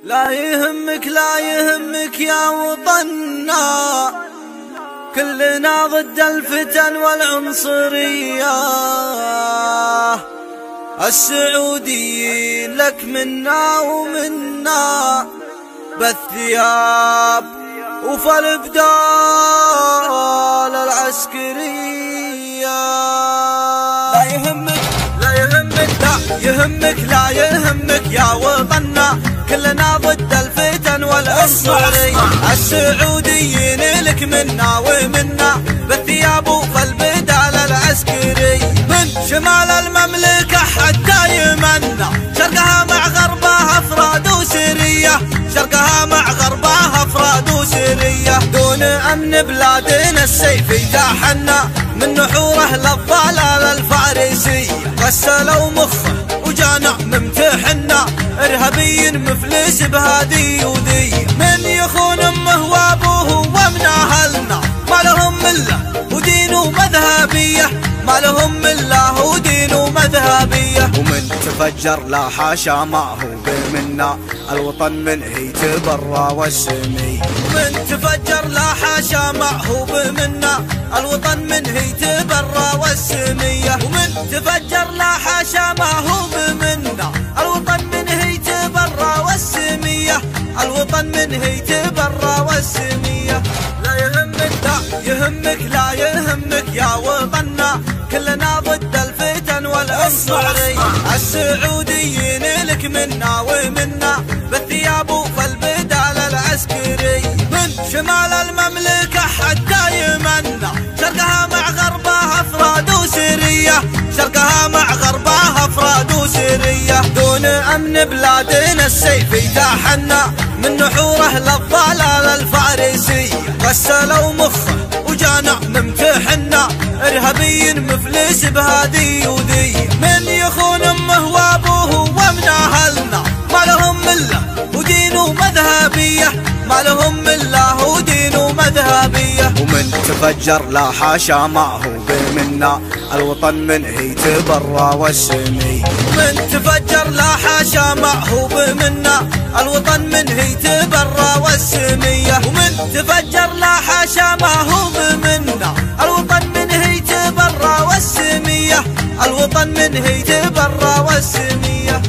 لا يهمك لا يهمك يا وطننا، كلنا ضد الفتن والعنصرية. السعوديين لك منا ومنا، بالثياب وفي الابدال العسكرية. لا يهمك لا يهمك لا يهمك لا يهمك يا وطننا، كلنا ضد الفتن والعنصرية. السعوديين لك منا ومنا، بالثياب وفي البدال العسكري. من شمال المملكة حتى يمنا، شرقها مع غربها افراد وسرية، شرقها مع غربها افراد وسرية. دون امن بلادنا السيف يتاحنا، من نحوره للضلال الفارسي. غسلوا مخه وجانا ممتحنا، ارهابي مفلس بهادي وذي. من يخون امه وابوه ومن اهلنا، ما لهم مله ودين ومذهبيه، ما لهم مله ودين ومذهبيه. ومن تفجر لا حاشا ما هو بمنا، الوطن منه يتبرى والسمي. ومن تفجر لا حاشا ما هو بمنا، الوطن منه يتبرى والسميه. ومن تفجر لا حاشا ما هو بمنا، الوطن منه يتبرى والسميه، الوطن منه يتبرى والسميه. لا يهمك لا يهمك لا يهمك يا وطننا، كلنا ضد الفتن والعنصرية. السعوديين لك منا ومنا، بالثياب وفي البدال العسكري. من شمال المملكة حتى يمنا، شرقها مع غربها افراد وسرية، شرقها مع غربها افراد وسرية. دون امن بلادنا السيف يتاحنا، من نحوره للضلال الفارسي. غسلوا مخه وجانا ممتحنا، ارهابي مفلس بهادي وذي. من يخون امه وابوه ومن اهلنا، ما لهم مله ودين ومذهبيه، ما لهم مله ودين ومذهبيه. ومن تفجر لا حاشا ما هو بمنا، الوطن منه يتبرى والسمي. ومن تفجر لا حاشا ما هو بمنا، الوطن منه يتبرى والسميه. ومن تفجر لا حاشا ما هو بمنا، الوطن منه يتبرى والسميه، الوطن منه يتبرى والسميه.